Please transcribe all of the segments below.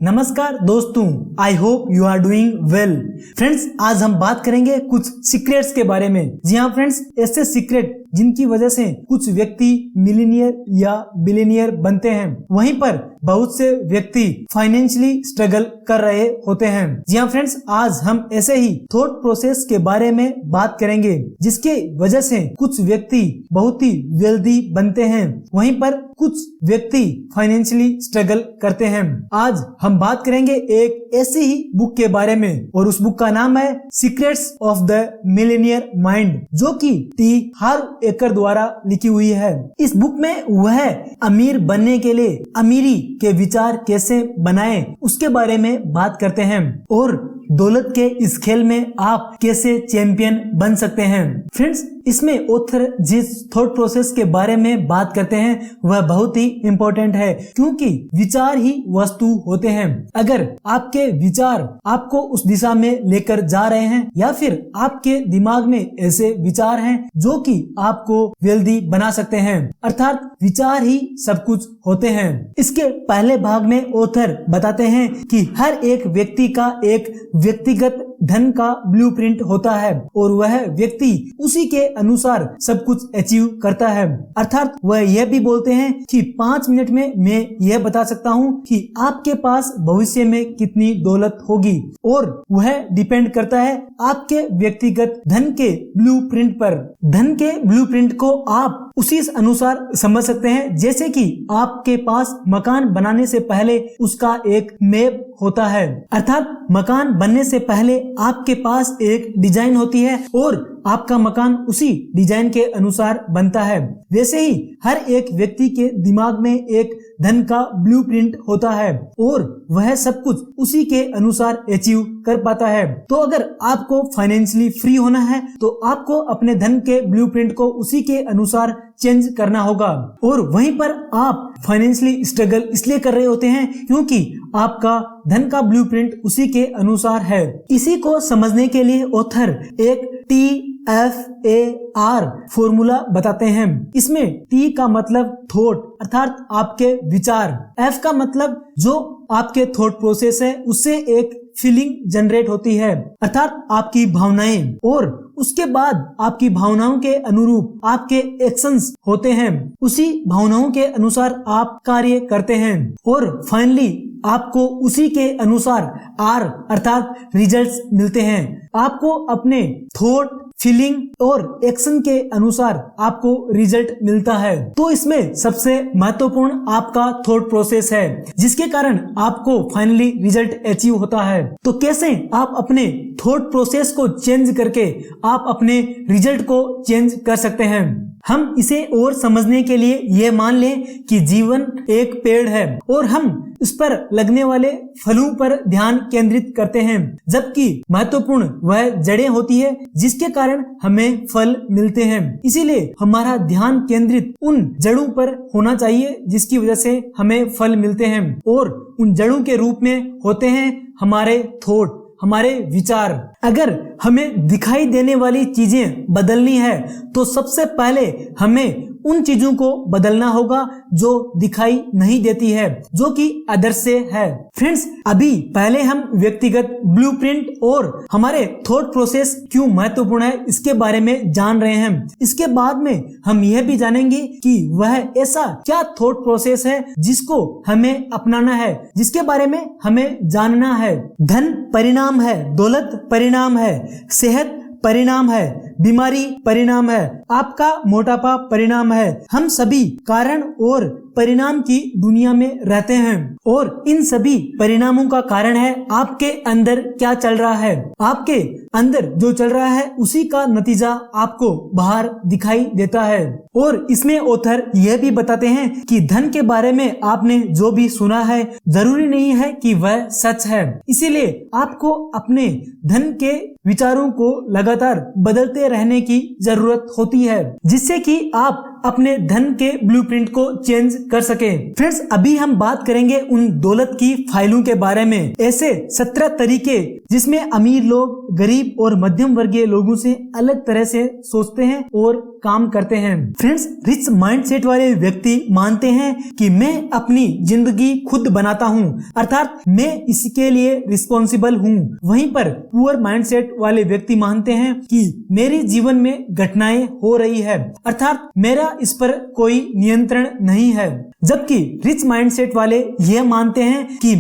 नमस्कार दोस्तों, I hope you are doing well. Friends, आज हम बात करेंगे कुछ सीक्रेट्स के बारे में। जी हाँ फ्रेंड्स, ऐसे सीक्रेट जिनकी वजह से कुछ व्यक्ति मिलीनियर या बिलियनियर बनते हैं, वहीं पर बहुत से व्यक्ति फाइनेंशियली स्ट्रगल कर रहे होते हैं। जी हाँ फ्रेंड्स, आज हम ऐसे ही थॉट प्रोसेस के बारे में बात करेंगे जिसके वजह से कुछ व्यक्ति बहुत ही वेल्दी बनते हैं, वहीं पर कुछ व्यक्ति फाइनेंशियली स्ट्रगल करते हैं। आज हम बात करेंगे एक ऐसी ही बुक के बारे में, और उस बुक का नाम है secrets of the Millionaire mind, जो कि टी हार्व एकर द्वारा लिखी हुई है। इस बुक में वह अमीर बनने के लिए अमीरी के विचार कैसे बनाए उसके बारे में बात करते हैं, और दौलत के इस खेल में आप कैसे चैंपियन बन सकते हैं। फ्रेंड्स, इसमें ऑथर जिस थॉट प्रोसेस के बारे में बात करते हैं वह बहुत ही इम्पोर्टेंट है, क्योंकि विचार ही वस्तु होते हैं। अगर आपके विचार आपको उस दिशा में लेकर जा रहे हैं, या फिर आपके दिमाग में ऐसे विचार हैं जो कि आपको वेल्दी बना सकते हैं, अर्थात विचार ही सब कुछ होते हैं। इसके पहले भाग में ऑथर बताते हैं कि हर एक व्यक्ति का एक व्यक्तिगत धन का ब्लूप्रिंट होता है, और वह व्यक्ति उसी के अनुसार सब कुछ अचीव करता है। अर्थात वह यह भी बोलते हैं कि 5 मिनट में मैं यह बता सकता हूँ कि आपके पास भविष्य में कितनी दौलत होगी, और वह डिपेंड करता है आपके व्यक्तिगत धन के ब्लूप्रिंट पर। धन के ब्लूप्रिंट को आप उसी अनुसार समझ सकते हैं, जैसे कि आपके पास मकान बनाने से पहले उसका एक मैप होता है, अर्थात मकान बनने से पहले आपके पास एक डिजाइन होती है और आपका मकान उसी डिजाइन के अनुसार बनता है। वैसे ही हर एक व्यक्ति के दिमाग में एक धन का ब्लूप्रिंट होता है, और वह सब कुछ उसी के अनुसार अचीव कर पाता है। तो अगर आपको फाइनेंशियली फ्री होना है तो आपको अपने धन के ब्लूप्रिंट को उसी के अनुसार चेंज करना होगा, और वहीं पर आप फाइनेंशियली स्ट्रगल इसलिए कर रहे होते हैं क्योंकि आपका धन का ब्लूप्रिंट उसी के अनुसार है। इसी को समझने के लिए ऑथर एक TFAR फॉर्मूला बताते हैं। इसमें T का मतलब थॉट, अर्थात आपके विचार, F का मतलब जो आपके थॉट प्रोसेस है उससे एक फीलिंग जनरेट होती है, अर्थात आपकी भावनाएं, और उसके बाद आपकी भावनाओं के अनुरूप आपके एक्शंस होते हैं, उसी भावनाओं के अनुसार आप कार्य करते हैं, और फाइनली आपको उसी के अनुसार R अर्थात रिजल्ट्स मिलते हैं। आपको अपने थॉट, फीलिंग और एक्शन के अनुसार आपको रिजल्ट मिलता है। तो इसमें सबसे महत्वपूर्ण आपका थॉट प्रोसेस है, जिसके कारण आपको फाइनली रिजल्ट अचीव होता है। तो कैसे आप अपने थॉट प्रोसेस को चेंज करके आप अपने रिजल्ट को चेंज कर सकते हैं। हम इसे और समझने के लिए ये मान लें कि जीवन एक पेड़ है और हम उस पर लगने वाले फलों पर ध्यान केंद्रित करते हैं, जबकि महत्वपूर्ण वह जड़ें होती है जिसके कारण हमें फल मिलते हैं। इसीलिए हमारा ध्यान केंद्रित उन जड़ों पर होना चाहिए जिसकी वजह से हमें फल मिलते हैं, और उन जड़ों के रूप में होते हैं हमारे थॉट, हमारे विचार। अगर हमें दिखाई देने वाली चीजें बदलनी है तो सबसे पहले हमें उन चीजों को बदलना होगा जो दिखाई नहीं देती है, जो कि अदृश्य है। फ्रेंड्स, अभी पहले हम व्यक्तिगत ब्लूप्रिंट और हमारे थॉट प्रोसेस क्यों महत्वपूर्ण है इसके बारे में जान रहे हैं। इसके बाद में हम यह भी जानेंगे कि वह ऐसा क्या थॉट प्रोसेस है जिसको हमें अपनाना है, जिसके बारे में हमें जानना है। धन परिणाम है, दौलत परिणाम है, सेहत परिणाम है, बीमारी परिणाम है, आपका मोटापा परिणाम है। हम सभी कारण और परिणाम की दुनिया में रहते हैं, और इन सभी परिणामों का कारण है आपके अंदर क्या चल रहा है। आपके अंदर जो चल रहा है उसी का नतीजा आपको बाहर दिखाई देता है। और इसमें ऑथर यह भी बताते हैं कि धन के बारे में आपने जो भी सुना है जरूरी नहीं है कि वह सच है। इसीलिए आपको अपने धन के विचारों को लगातार बदलते रहने की जरूरत होती है, जिससे कि आप अपने धन के ब्लूप्रिंट को चेंज कर सके। फ्रेंड्स, अभी हम बात करेंगे उन दौलत की फाइलों के बारे में। ऐसे 17 तरीके जिसमें अमीर लोग गरीब और मध्यम वर्गीय लोगों से अलग तरह से सोचते हैं और काम करते हैं। फ्रेंड्स, रिच माइंडसेट वाले व्यक्ति मानते हैं कि मैं अपनी जिंदगी खुद बनाता हूँ, अर्थात मैं इसके लिए रिस्पॉन्सिबल हूँ। वहीं पर पुअर माइंडसेट वाले व्यक्ति मानते हैं कि मेरे जीवन में घटनाएं हो रही है, अर्थात मेरा इस पर कोई नियंत्रण नहीं है। जबकि रिच माइंडसेट वाले यह मानते हैं कि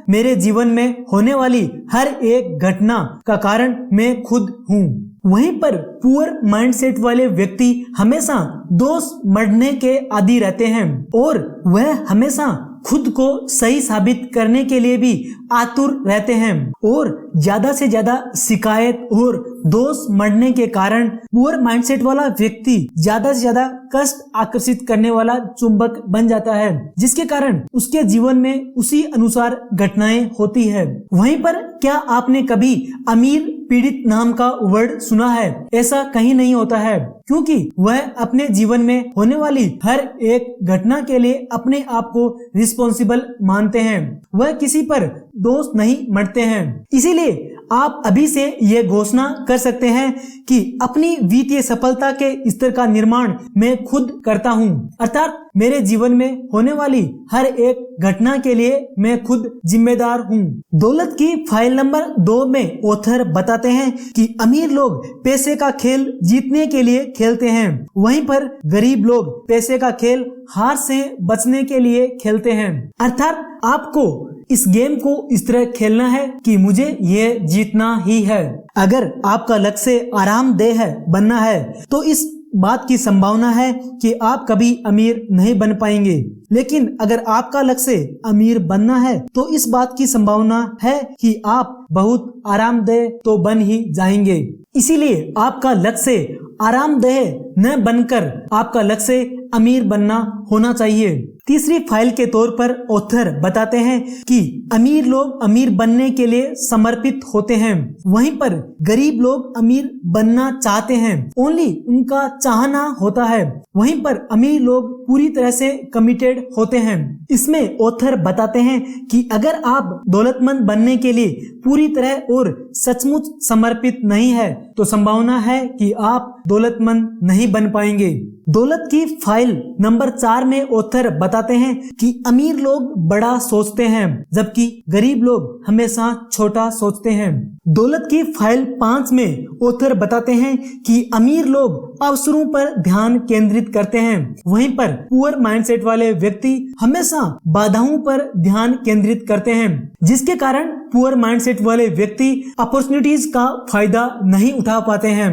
मेरे जीवन में होने वाली हर एक घटना का कारण मैं खुद हूँ। वहीं पर पुअर माइंडसेट वाले व्यक्ति हमेशा दोष मढ़ने के आदी रहते हैं और वह हमेशा खुद को सही साबित करने के लिए भी आतुर रहते हैं और ज्यादा से ज्यादा शिकायत और दोष मढ़ने के कारण पुअर माइंडसेट वाला व्यक्ति ज्यादा से ज्यादा कष्ट आकर्षित करने वाला चुंबक बन जाता है, जिसके कारण उसके जीवन में उसी अनुसार घटनाएं होती है। वहीं पर क्या आपने कभी अमीर पीड़ित नाम का वर्ड सुना है? ऐसा कहीं नहीं होता है, क्योंकि वह अपने जीवन में होने वाली हर एक घटना के लिए अपने आप को रिस्पॉन्सिबल मानते हैं। वह किसी पर दोष नहीं मढ़ते हैं। इसीलिए आप अभी से ये घोषणा कर सकते हैं कि अपनी वित्तीय सफलता के स्तर का निर्माण मैं खुद करता हूँ, अर्थात मेरे जीवन में होने वाली हर एक घटना के लिए मैं खुद जिम्मेदार हूँ। दौलत की फाइल नंबर 2 में ऑथर बताते हैं कि अमीर लोग पैसे का खेल जीतने के लिए खेलते हैं, वहीं पर गरीब लोग पैसे का खेल हार से बचने के लिए खेलते हैं। अर्थात आपको इस गेम को इस तरह खेलना है कि मुझे ये जीतना ही है। अगर आपका लक्ष्य आरामदेह बनना है तो इस बात की संभावना है कि आप कभी अमीर नहीं बन पाएंगे, लेकिन अगर आपका लक्ष्य अमीर बनना है तो इस बात की संभावना है कि आप बहुत आरामदेह तो बन ही जाएंगे। इसीलिए आपका लक्ष्य आरामदेह न बनकर आपका लक्ष्य अमीर बनना होना चाहिए। तीसरी फाइल के तौर पर ऑथर बताते हैं कि अमीर लोग अमीर बनने के लिए समर्पित होते हैं, वहीं पर गरीब लोग अमीर बनना चाहते हैं, ओनली उनका चाहना होता है। वहीं पर अमीर लोग पूरी तरह से कमिटेड होते हैं। इसमें ऑथर बताते हैं कि अगर आप दौलतमंद बनने के लिए पूरी तरह और सचमुच समर्पित नहीं है तो संभावना है कि आप दौलतमंद नहीं बन पाएंगे। दौलत की फाइल नंबर 4 में ऑथर बताते हैं कि अमीर लोग बड़ा सोचते हैं, जबकि गरीब लोग हमेशा छोटा सोचते हैं। दौलत की फाइल 5 में ऑथर बताते हैं कि अमीर लोग अवसरों पर ध्यान केंद्रित करते हैं, वहीं पर पुअर माइंडसेट वाले व्यक्ति हमेशा बाधाओं पर ध्यान केंद्रित करते हैं, जिसके कारण पुअर माइंडसेट वाले व्यक्ति अपॉर्चुनिटीज का फायदा नहीं उठा पाते हैं।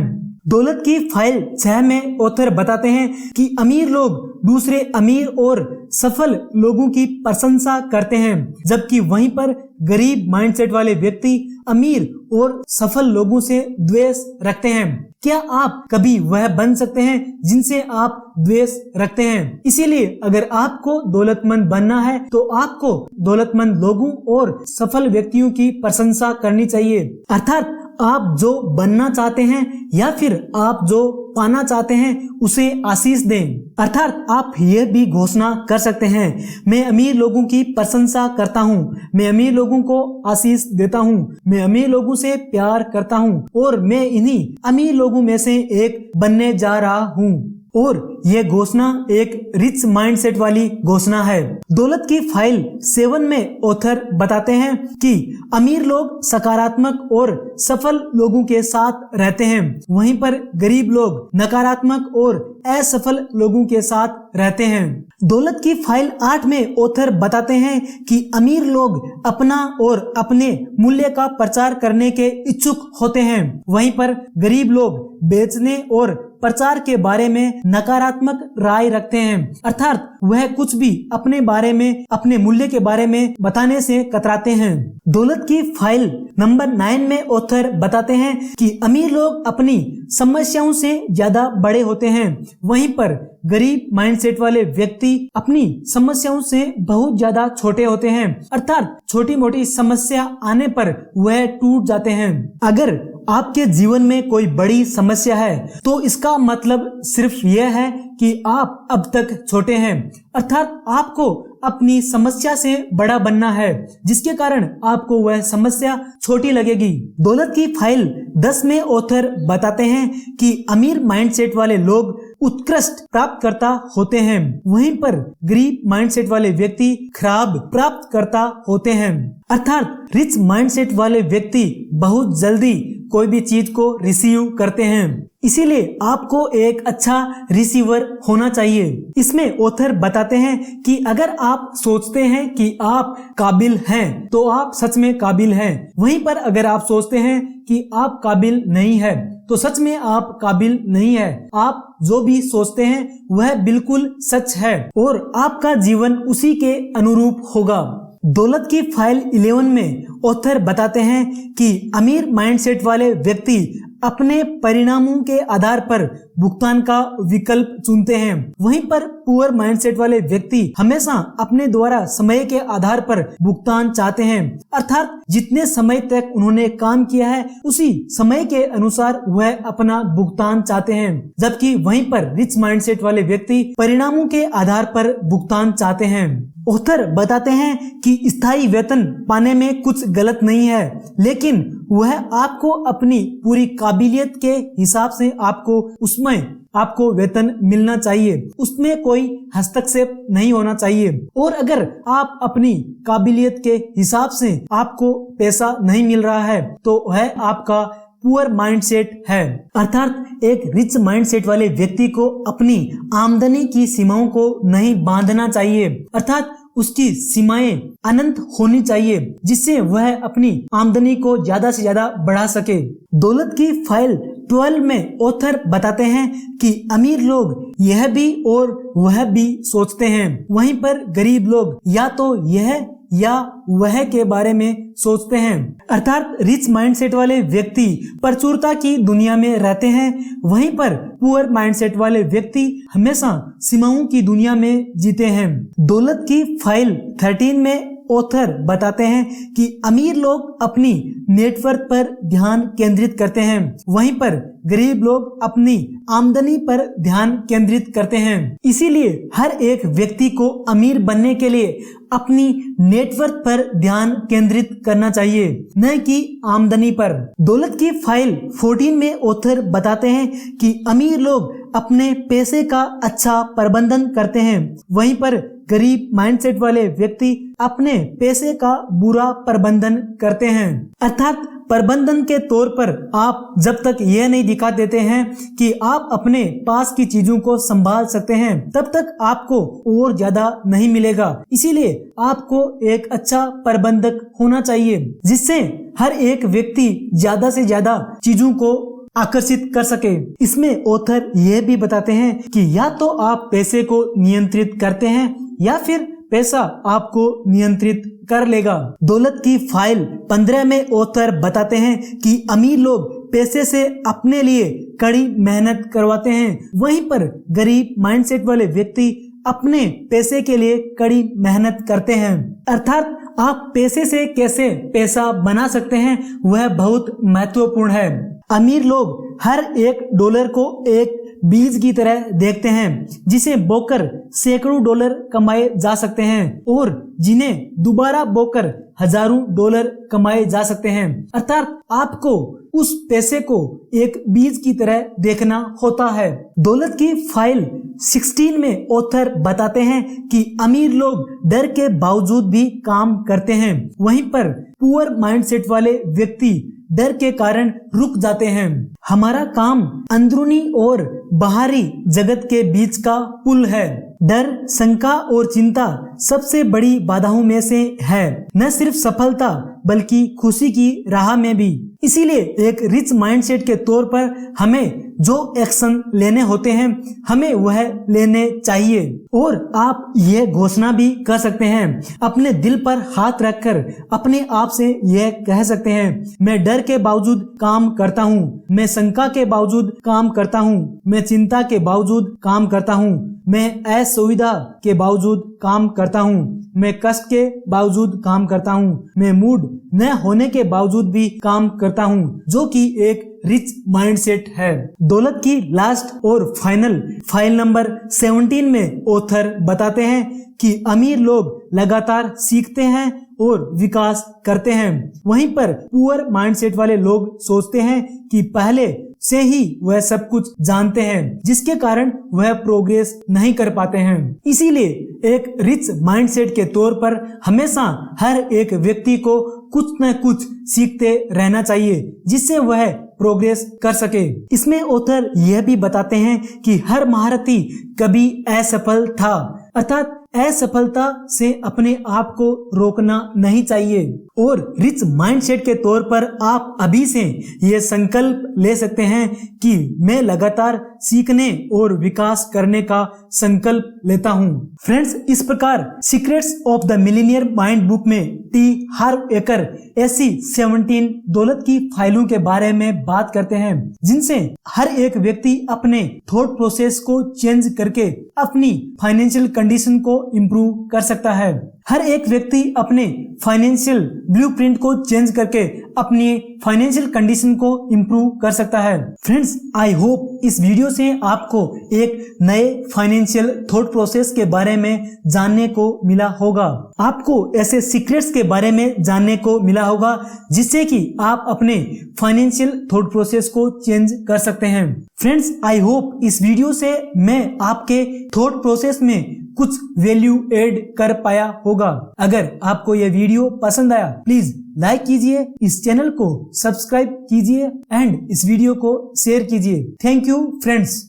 दौलत की फाइल 6 में ऑथर बताते हैं कि अमीर लोग दूसरे अमीर और सफल लोगों की प्रशंसा करते हैं, जबकि वहीं पर गरीब माइंडसेट वाले व्यक्ति अमीर और सफल लोगों से द्वेष रखते हैं। क्या आप कभी वह बन सकते हैं जिनसे आप द्वेष रखते हैं? इसीलिए अगर आपको दौलतमंद बनना है तो आपको दौलतमंद लोगों और सफल व्यक्तियों की प्रशंसा करनी चाहिए, अर्थात आप जो बनना चाहते हैं या फिर आप जो पाना चाहते हैं उसे आशीष दें। अर्थात आप यह भी घोषणा कर सकते हैं, मैं अमीर लोगों की प्रशंसा करता हूँ, मैं अमीर लोगों को आशीष देता हूँ, मैं अमीर लोगों से प्यार करता हूँ और मैं इन्हीं अमीर लोगों में से एक बनने जा रहा हूँ। और यह घोषणा एक रिच माइंडसेट वाली घोषणा है। दौलत की फाइल 7 में ऑथर बताते हैं कि अमीर लोग सकारात्मक और सफल लोगों के साथ रहते हैं, वहीं पर गरीब लोग नकारात्मक और असफल लोगों के साथ रहते हैं। दौलत की फाइल 8 में ऑथर बताते हैं कि अमीर लोग अपना और अपने मूल्य का प्रचार करने के इच्छुक होते हैं, वहीं पर गरीब लोग बेचने और प्रचार के बारे में नकारात्मक राय रखते हैं, अर्थात वह कुछ भी अपने बारे में, अपने मूल्य के बारे में बताने से कतराते हैं। दौलत की फाइल नंबर 9 में ऑथर बताते हैं कि अमीर लोग अपनी समस्याओं से ज्यादा बड़े होते हैं, वहीं पर गरीब माइंडसेट वाले व्यक्ति अपनी समस्याओं से बहुत ज्यादा छोटे होते हैं, अर्थात छोटी मोटी समस्या आने पर वह टूट जाते हैं। अगर आपके जीवन में कोई बड़ी समस्या है तो इसका मतलब सिर्फ यह है कि आप अब तक छोटे हैं, अर्थात आपको अपनी समस्या से बड़ा बनना है, जिसके कारण आपको वह समस्या छोटी लगेगी। दौलत की फाइल 10 में ऑथर बताते हैं कि अमीर माइंडसेट वाले लोग उत्कृष्ट प्राप्तकर्ता होते हैं, वहीं पर गरीब माइंडसेट वाले व्यक्ति खराब प्राप्तकर्ता होते हैं। अर्थात रिच माइंडसेट वाले व्यक्ति बहुत जल्दी कोई भी चीज को रिसीव करते हैं, इसीलिए आपको एक अच्छा रिसीवर होना चाहिए। इसमें ऑथर बताते हैं कि अगर आप सोचते हैं कि आप काबिल हैं तो आप सच में काबिल हैं, वहीं पर अगर आप सोचते हैं कि आप काबिल नहीं है तो सच में आप काबिल नहीं है। आप जो भी सोचते हैं वह बिल्कुल सच है और आपका जीवन उसी के अनुरूप होगा। दौलत की फाइल 11 में ऑथर बताते हैं कि अमीर माइंडसेट वाले व्यक्ति अपने परिणामों के आधार पर भुगतान का विकल्प चुनते हैं, वहीं पर पुअर माइंडसेट वाले व्यक्ति हमेशा अपने द्वारा समय के आधार पर भुगतान चाहते हैं, अर्थात जितने समय तक उन्होंने काम किया है उसी समय के अनुसार वह अपना भुगतान चाहते हैं, जबकि वहीं पर रिच माइंडसेट वाले व्यक्ति परिणामों के आधार पर भुगतान चाहते हैं। ऑथर बताते हैं कि स्थायी वेतन पाने में कुछ गलत नहीं है, लेकिन वह आपको अपनी पूरी काबिलियत के हिसाब से आपको वेतन मिलना चाहिए, उसमें कोई हस्तक्षेप नहीं होना चाहिए। और अगर आप अपनी काबिलियत के हिसाब से आपको पैसा नहीं मिल रहा है तो वह आपका पुअर माइंडसेट है। अर्थात एक रिच माइंडसेट वाले व्यक्ति को अपनी आमदनी की सीमाओं को नहीं बांधना चाहिए, अर्थात उसकी सीमाएं अनंत होनी चाहिए, जिससे वह अपनी आमदनी को ज्यादा से ज्यादा बढ़ा सके। दौलत की फाइल 12 में ऑथर बताते हैं कि अमीर लोग यह भी और वह भी सोचते हैं, वहीं पर गरीब लोग या तो यह या वह के बारे में सोचते हैं। अर्थात रिच माइंडसेट वाले व्यक्ति प्रचुरता की दुनिया में रहते हैं, वहीं पर पुअर माइंडसेट वाले व्यक्ति हमेशा सीमाओं की दुनिया में जीते हैं। दौलत की फाइल 13 में ऑथर बताते हैं कि अमीर लोग अपनी नेटवर्थ पर ध्यान केंद्रित करते हैं, वहीं पर गरीब लोग अपनी आमदनी पर ध्यान केंद्रित करते हैं। इसीलिए हर एक व्यक्ति को अमीर बनने के लिए अपनी नेटवर्थ पर ध्यान केंद्रित करना चाहिए, न कि आमदनी पर। दौलत की फाइल 14 में ऑथर बताते हैं कि अमीर लोग अपने पैसे का अच्छा प्रबंधन करते हैं, वहीं पर गरीब माइंडसेट वाले व्यक्ति अपने पैसे का बुरा प्रबंधन करते हैं। अर्थात प्रबंधन के तौर पर आप जब तक यह नहीं दिखा देते हैं कि आप अपने पास की चीजों को संभाल सकते हैं, तब तक आपको और ज्यादा नहीं मिलेगा। इसीलिए आपको एक अच्छा प्रबंधक होना चाहिए, जिससे हर एक व्यक्ति ज्यादा से ज्यादा चीजों को आकर्षित कर सके। इसमें ऑथर यह भी बताते हैं कि या तो आप पैसे को नियंत्रित करते हैं या फिर पैसा आपको नियंत्रित कर लेगा। दौलत की फाइल 15 में ऑथर बताते हैं कि अमीर लोग पैसे से अपने लिए कड़ी मेहनत करवाते हैं, वहीं पर गरीब माइंडसेट वाले व्यक्ति अपने पैसे के लिए कड़ी मेहनत करते हैं। अर्थात आप पैसे से कैसे पैसा बना सकते हैं वह बहुत महत्वपूर्ण है। अमीर लोग हर एक डॉलर को एक बीज की तरह देखते हैं, जिसे बोकर सैकड़ों डॉलर कमाए जा सकते हैं और जिन्हें दोबारा बोकर हजारों डॉलर कमाए जा सकते हैं। अर्थात आपको उस पैसे को एक बीज की तरह देखना होता है। दौलत की फाइल 16 में ऑथर बताते हैं कि अमीर लोग डर के बावजूद भी काम करते हैं, वहीं पर पुअर माइंडसेट वाले व्यक्ति डर के कारण रुक जाते हैं। हमारा काम अंदरूनी और बाहरी जगत के बीच का पुल है। डर, शंका और चिंता सबसे बड़ी बाधाओं में से है, न सिर्फ सफलता बल्कि खुशी की राह में भी। इसीलिए एक रिच माइंडसेट के तौर पर हमें जो एक्शन लेने होते हैं हमें वह लेने चाहिए। और आप यह घोषणा भी कर सकते हैं, अपने दिल पर हाथ रखकर अपने आप से यह कह सकते हैं, मैं डर के बावजूद काम करता हूँ, मैं शंका के बावजूद काम करता हूँ, मैं चिंता के बावजूद काम करता हूँ, मैं असुविधा के बावजूद काम करता करता हूँ, मैं कष्ट के बावजूद काम करता हूँ, मैं मूड न होने के बावजूद भी काम करता हूँ, जो कि एक रिच माइंडसेट है। दौलत की लास्ट और फाइनल फाइल नंबर 17 में ऑथर बताते हैं कि अमीर लोग लगातार सीखते हैं और विकास करते हैं, वहीं पर पुअर माइंडसेट वाले लोग सोचते हैं कि पहले से ही वह सब कुछ जानते हैं, जिसके कारण वह प्रोग्रेस नहीं कर पाते हैं। इसीलिए एक रिच माइंडसेट के तौर पर हमेशा हर एक व्यक्ति को कुछ न कुछ सीखते रहना चाहिए, जिससे वह प्रोग्रेस कर सके। इसमें ऑथर यह भी बताते हैं कि हर महारथी कभी असफल था, अर्थात असफलता से अपने आप को रोकना नहीं चाहिए। और रिच माइंडसेट के तौर पर आप अभी से ये संकल्प ले सकते हैं कि मैं लगातार सीखने और विकास करने का संकल्प लेता हूँ। फ्रेंड्स, इस प्रकार secrets of the millionaire mind book में टी हार्व एकर ऐसी 17 दौलत की फाइलों के बारे में बात करते हैं, जिनसे हर एक व्यक्ति अपने थॉट प्रोसेस को चेंज करके अपनी फाइनेंशियल कंडीशन को इम्प्रूव कर सकता है। हर एक व्यक्ति अपने फाइनेंशियल ब्लूप्रिंट को चेंज करके अपनी फाइनेंशियल कंडीशन को इम्प्रूव कर सकता है। फ्रेंड्स, आई होप इस वीडियो से आपको एक नए फाइनेंशियल थॉट प्रोसेस के बारे में जानने को मिला होगा, आपको ऐसे सीक्रेट्स के बारे में जानने को मिला होगा, जिससे कि आप अपने फाइनेंशियल थॉट प्रोसेस को चेंज कर सकते हैं। फ्रेंड्स, आई होप इस वीडियो से मैं आपके थॉट प्रोसेस में कुछ वैल्यू ऐड कर पाया होगा। अगर आपको यह वीडियो पसंद आया, प्लीज लाइक कीजिए, इस चैनल को सब्सक्राइब कीजिए एंड इस वीडियो को शेयर कीजिए। Thank you friends.